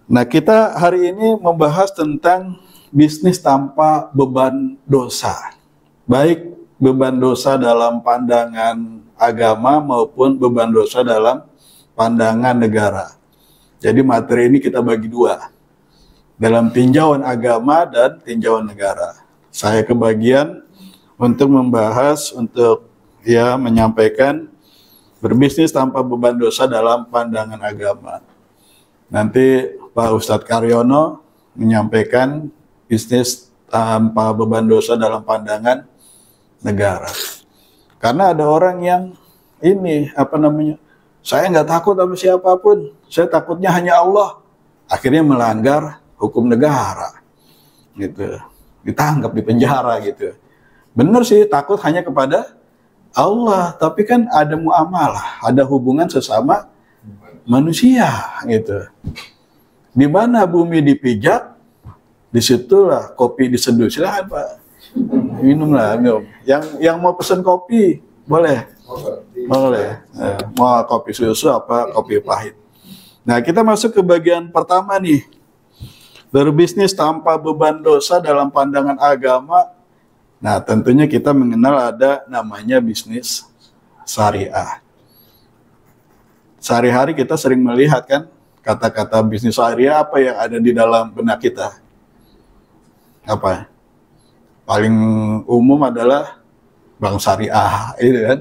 Nah, kita hari ini membahas tentang bisnis tanpa beban dosa. Baik beban dosa dalam pandangan agama maupun beban dosa dalam pandangan negara. Jadi materi ini kita bagi dua. Dalam tinjauan agama dan tinjauan negara. Saya kebagian untuk membahas, untuk menyampaikan berbisnis tanpa beban dosa dalam pandangan agama. Nanti Pak Ustadz Karyono menyampaikan bisnis tanpa beban dosa dalam pandangan negara. Karena ada orang yang saya nggak takut sama siapapun, saya takutnya hanya Allah. Akhirnya melanggar hukum negara, gitu, ditangkap, di penjara, gitu. Bener sih, takut hanya kepada Allah, tapi kan ada muamalah, ada hubungan sesama manusia, gitu. Di mana bumi dipijak, disitulah kopi diseduh. Silahkan Pak, minumlah, minum. Yang mau pesan kopi boleh, boleh. Mau kopi susu apa kopi pahit. Nah, kita masuk ke bagian pertama nih. Berbisnis tanpa beban dosa dalam pandangan agama. Nah, tentunya kita mengenal ada namanya bisnis syariah. Sehari-hari kita sering melihat kan kata-kata bisnis syariah, apa yang ada di dalam benak kita? Apa? Paling umum adalah bank syariah, itu kan?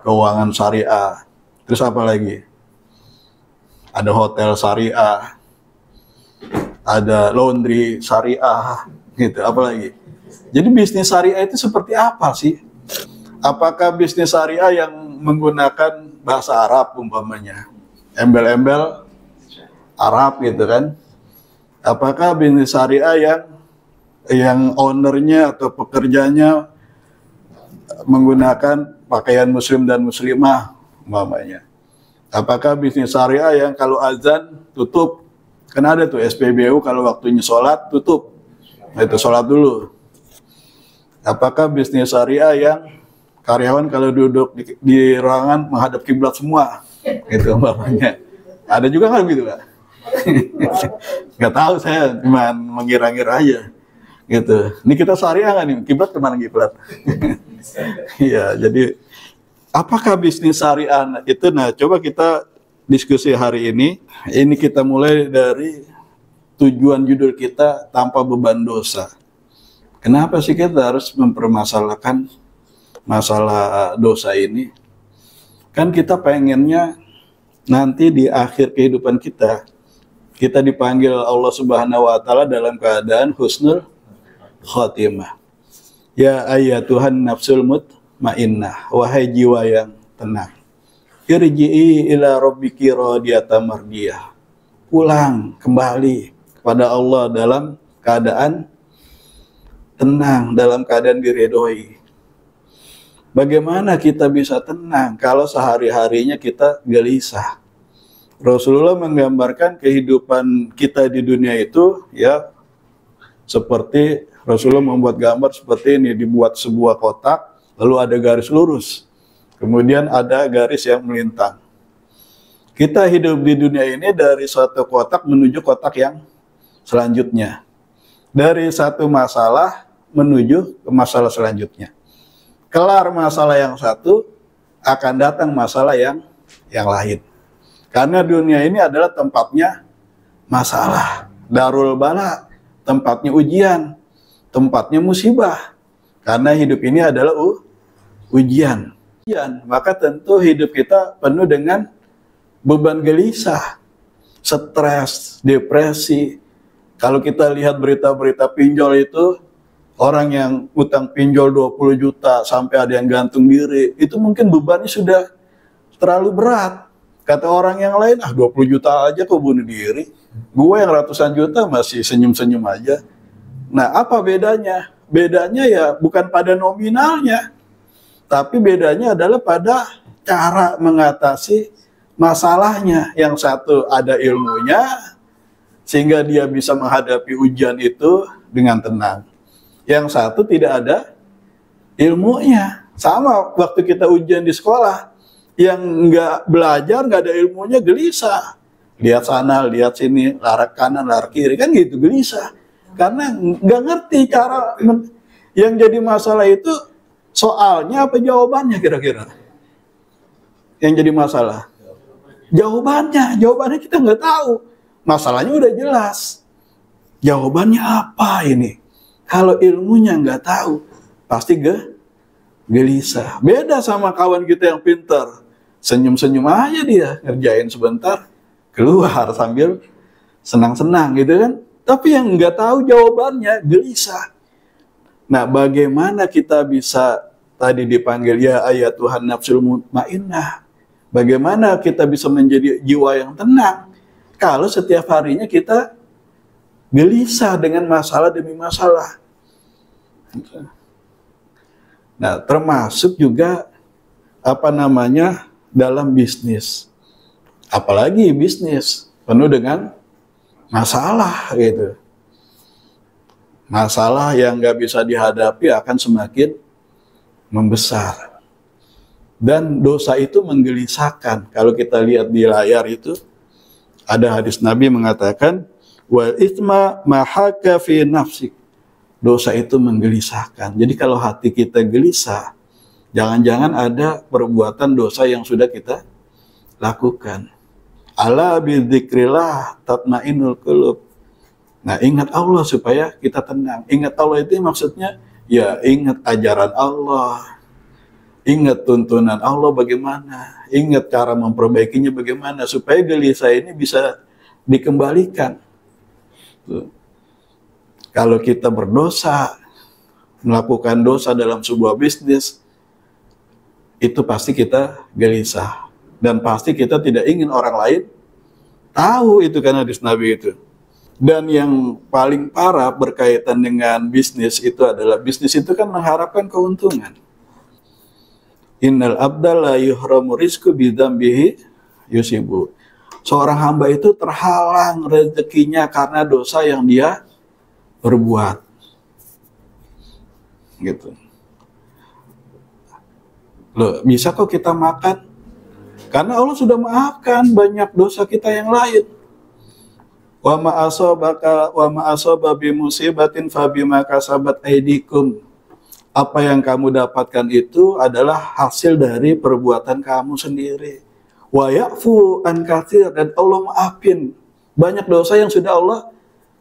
Keuangan syariah. Terus apa lagi? Ada hotel syariah, ada laundry syariah, gitu. Apa lagi? Jadi bisnis syariah itu seperti apa sih? Apakah bisnis syariah yang menggunakan bahasa Arab umpamanya, embel-embel Arab gitu kan? Apakah bisnis syariah yang ownernya atau pekerjanya menggunakan pakaian muslim dan muslimah umpamanya? Apakah bisnis syariah yang kalau azan tutup? Kan ada tuh SPBU kalau waktunya sholat tutup, itu sholat dulu. Apakah bisnis syariah yang karyawan kalau duduk di ruangan menghadap kiblat semua, itu umpamanya? Ada juga kan gitu Pak? Nggak tahu, saya cuma mengira-ngira aja, gitu. Ini kita syariah nggak nih? Kiblat kemana kiblat? Iya, jadi apakah bisnis syariah itu? Nah, coba kita diskusi hari ini. Ini kita mulai dari tujuan judul kita, tanpa beban dosa. Kenapa sih kita harus mempermasalahkan masalah dosa ini? Kan kita pengennya nanti di akhir kehidupan kita dipanggil Allah Subhanahu wa Ta'ala dalam keadaan husnul khotimah. Ya ayyatuhan nafsul mutmainnah, wahai jiwa yang tenang. Irji'i ila rabbiki radiyatan mardiyah. Pulang kembali kepada Allah dalam keadaan tenang, dalam keadaan diridhoi. Bagaimana kita bisa tenang kalau sehari-harinya kita gelisah? Rasulullah menggambarkan kehidupan kita di dunia itu seperti Rasulullah membuat gambar seperti ini, dibuat sebuah kotak, lalu ada garis lurus. Kemudian ada garis yang melintang. Kita hidup di dunia ini dari suatu kotak menuju kotak yang selanjutnya. Dari satu masalah menuju ke masalah selanjutnya. Kelar masalah yang satu, akan datang masalah yang lain. Karena dunia ini adalah tempatnya masalah. Darul bala, tempatnya ujian, tempatnya musibah. Karena hidup ini adalah ujian. Maka tentu hidup kita penuh dengan beban gelisah, stres, depresi. Kalau kita lihat berita-berita pinjol itu, orang yang utang pinjol 20 juta sampai ada yang gantung diri, itu mungkin bebannya sudah terlalu berat. Kata orang yang lain, 20 juta aja kok bunuh diri. Gue yang ratusan juta masih senyum-senyum aja. Nah, apa bedanya? Bedanya ya bukan pada nominalnya, tapi bedanya adalah pada cara mengatasi masalahnya. Yang satu ada ilmunya, sehingga dia bisa menghadapi ujian itu dengan tenang. Yang satu tidak ada ilmunya. Sama waktu kita ujian di sekolah, yang nggak belajar, nggak ada ilmunya, gelisah. lihat sana, lihat sini, larak kanan, larak kiri, kan gitu, gelisah. Karena nggak ngerti cara. Yang jadi masalah itu soalnya apa jawabannya kira-kira? Yang jadi masalah jawabannya kita nggak tahu. Masalahnya udah jelas, jawabannya apa ini? Kalau ilmunya nggak tahu, pasti gelisah. Beda sama kawan kita yang pintar, senyum-senyum aja dia, ngerjain sebentar, keluar sambil senang-senang gitu kan. Tapi yang nggak tahu jawabannya gelisah. Nah, bagaimana kita bisa tadi dipanggil ya ayat Tuhan nafsul mutmainnah? Bagaimana kita bisa menjadi jiwa yang tenang kalau setiap harinya kita gelisah dengan masalah demi masalah? Nah, termasuk juga dalam bisnis. Apalagi bisnis penuh dengan masalah gitu. Masalah yang nggak bisa dihadapi akan semakin membesar. Dan dosa itu menggelisahkan. Kalau kita lihat di layar itu, ada hadis Nabi mengatakan, wal itsma mahaka fi nafsik. Dosa itu menggelisahkan. Jadi kalau hati kita gelisah, jangan-jangan ada perbuatan dosa yang sudah kita lakukan. Ala bidzikrillah tatmainnul qulub. Nah, ingat Allah supaya kita tenang. Ingat Allah itu maksudnya ya ingat ajaran Allah. Ingat tuntunan Allah bagaimana. Ingat cara memperbaikinya bagaimana supaya gelisah ini bisa dikembalikan. Tuh. Kalau kita berdosa, melakukan dosa dalam sebuah bisnis, itu pasti kita gelisah. Dan pasti kita tidak ingin orang lain tahu itu kan hadis Nabi itu. Dan yang paling parah berkaitan dengan bisnis itu adalah bisnis itu kan mengharapkan keuntungan. Innal abdal la yuhramu rizqu bidzambihi yusibu. Seorang hamba itu terhalang rezekinya karena dosa yang dia berbuat. Gitu. Loh, bisa kok kita makan? Karena Allah sudah maafkan banyak dosa kita yang lain. Wa ma asaba bi musibatin fa bima kasabat aydikum. Apa yang kamu dapatkan itu adalah hasil dari perbuatan kamu sendiri. Wa ya'fu an katsir, dan Allah maafin banyak dosa yang sudah Allah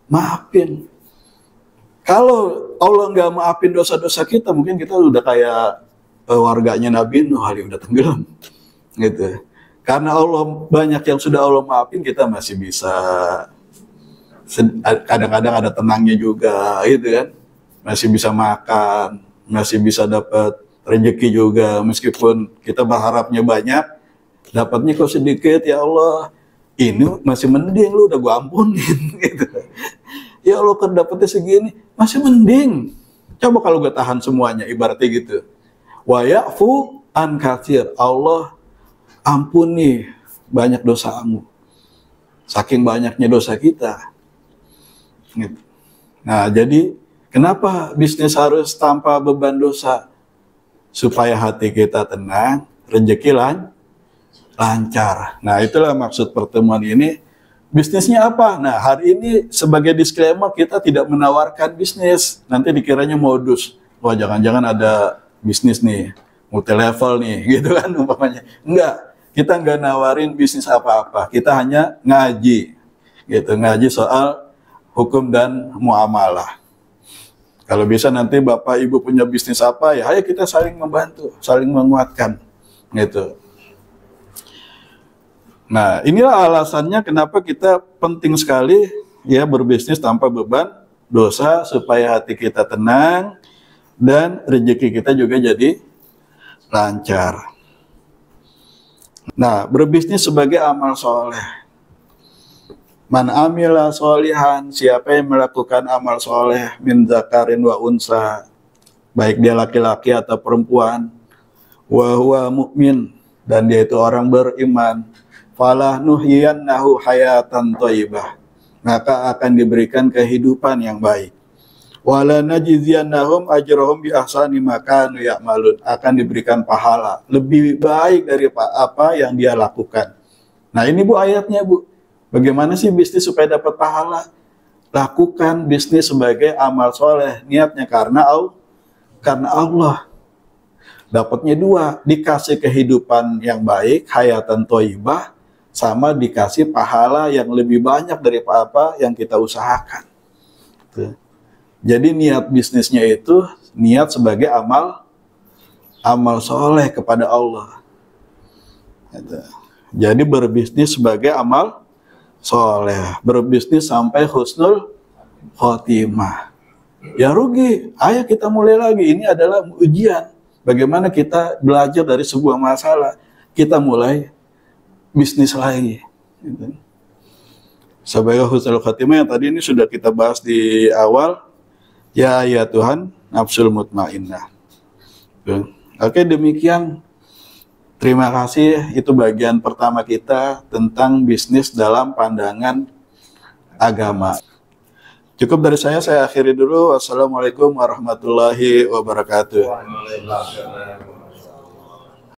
maafin. Kalau Allah nggak maafin dosa-dosa kita, mungkin kita udah kayak warganya Nabi Nuh, udah tenggelam. Gitu. Karena Allah banyak yang sudah Allah maafin, kita masih bisa kadang-kadang ada tenangnya juga gitu kan, masih bisa makan, masih bisa dapat rezeki juga, meskipun kita berharapnya banyak, dapatnya kok sedikit. Ya Allah, ini masih mending, lu udah gua ampunin gitu. Ya Allah, kan dapatnya segini masih mending, coba kalau gue tahan semuanya, ibaratnya gitu. Wa ya'fu an katsir, Allah ampuni banyak dosamu, saking banyaknya dosa kita. Gitu. Nah, jadi kenapa bisnis harus tanpa beban dosa? Supaya hati kita tenang, rezeki lancar. Nah, itulah maksud pertemuan ini. Bisnisnya apa? Nah, hari ini sebagai disclaimer, kita tidak menawarkan bisnis. Nanti dikiranya modus. Wah, jangan-jangan ada bisnis nih, multi level nih, gitu kan umpamanya. Enggak. Kita nggak nawarin bisnis apa-apa, kita hanya ngaji, gitu, ngaji soal hukum dan muamalah. Kalau bisa nanti Bapak Ibu punya bisnis apa, ya ayo kita saling membantu, saling menguatkan, gitu. Nah, inilah alasannya kenapa kita penting sekali ya berbisnis tanpa beban dosa, supaya hati kita tenang dan rezeki kita juga jadi lancar. Nah, berbisnis sebagai amal soleh. Man amila solihan, siapa yang melakukan amal soleh min zakarin wa unsa, baik dia laki-laki atau perempuan, wa huwa mu'min, dan dia itu orang beriman, falah nuhyiyannahu hayatan thayyibah, maka akan diberikan kehidupan yang baik. Wala najziyannahum ajrahum bi ahsani ma kanu ya'malun, akan diberikan pahala lebih baik dari apa yang dia lakukan. Nah, ini Bu ayatnya, Bu. Bagaimana sih bisnis supaya dapat pahala? Lakukan bisnis sebagai amal soleh, niatnya karena Allah. Dapatnya dua, dikasih kehidupan yang baik, hayatan thayyibah, sama dikasih pahala yang lebih banyak dari apa yang kita usahakan. Tuh. Jadi niat bisnisnya itu niat sebagai amal soleh kepada Allah. Jadi berbisnis sebagai amal soleh, berbisnis sampai husnul khotimah. Ya rugi, ayo kita mulai lagi. Ini adalah ujian. Bagaimana kita belajar dari sebuah masalah, kita mulai bisnis lagi. Gitu. Sebagai husnul khotimah yang tadi ini sudah kita bahas di awal. Ya Tuhan, nafsul mutmainnah. Oke, demikian. Terima kasih. Itu bagian pertama kita tentang bisnis dalam pandangan agama. Cukup dari saya akhiri dulu. Wassalamualaikum warahmatullahi wabarakatuh.